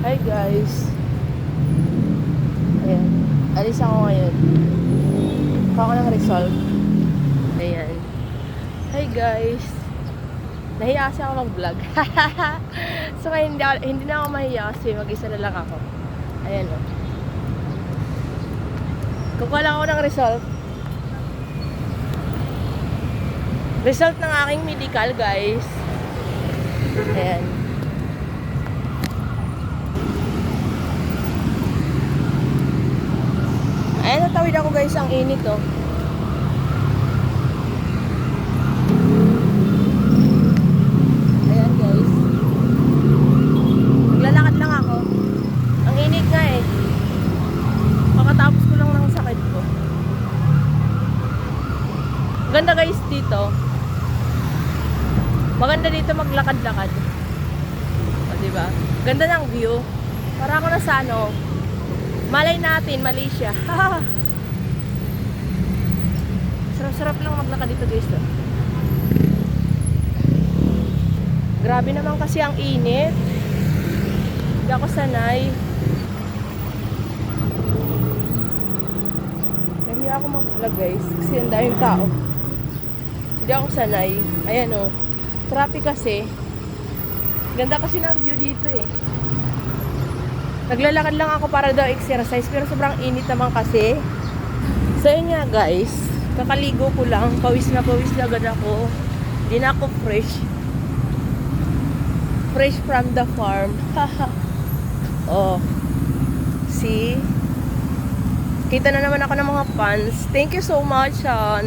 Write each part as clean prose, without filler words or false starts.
Hi guys. Ayan. Alis ako ngayon. Kuha ko ng result. Ayan. Hi guys. Nahiya kasi ako mag-vlog. So ngayon hindi na ako mahiya kasi mag-isa na lang ako. Ayan o. Kukuha lang ako ng result. Result ng aking medical guys. Ayan. Ayan, natawid ako guys, ang init oh. Ayan guys. Naglalakad lang ako. Ang init nga eh. Pakatapos ko lang ng sakit ko. Ganda guys dito. Maganda dito maglakad-lakad. O diba? Ganda ng view. Para ako na sa ano, malay natin, Malaysia. Sarap-sarap lang maglakad dito guys. Grabe naman kasi ang init. Hindi ako sanay. Nahiya ako mag-vlog guys kasi ang daming tao. Hindi ako sanay. Ayan o. Traffic kasi. Ganda kasi ng view dito eh. Naglalakad lang ako para daw exercise pero sobrang init naman kasi. So yun nga guys, kakaligo ko lang, pawis na agad ako. Hindi na ako fresh. Fresh from the farm. Oh. See? Kita na naman ako ng mga fans. Thank you so much sa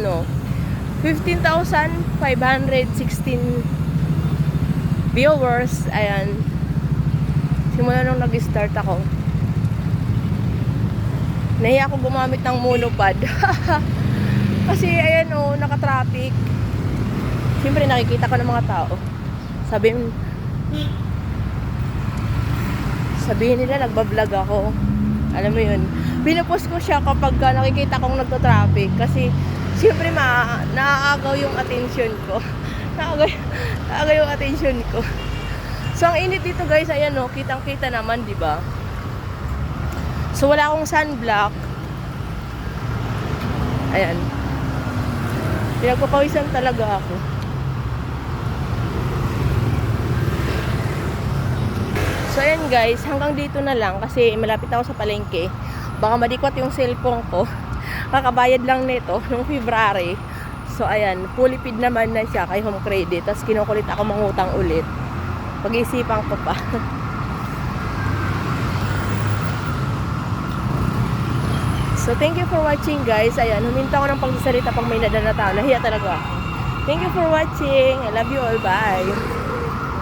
15,516 viewers. Ayan. Simula nung nag-start ako. Nahiya ako gumamit ng monopod. Kasi ayan o, naka-traffic. Siyempre nakikita ko ng mga tao. Sabihin nila nagbablog ako. Alam mo yun. Pinupost ko siya kapag nakikita kong nagto-traffic. Kasi siyempre naaagaw yung attention ko. Naaagaw yung attention ko. So, ang init dito guys, ayan o, kitang-kita naman, di ba? So, wala akong sunblock. Ayan. Pinagpapawisan talaga ako. So, ayan guys, hanggang dito na lang kasi malapit ako sa palengke. Baka madikwat yung cellphone ko. Kakabayad lang nito nung February. So, ayan, fully paid naman na siya kay Home Credit. Tapos, kinukulit ako mangutang ulit. Pag-iisipan ko pa. So, thank you for watching guys. Ayan, huminta ako ng pagsasalita pag may nadana tao. Nahiya talaga ako. Thank you for watching. I love you all. Bye.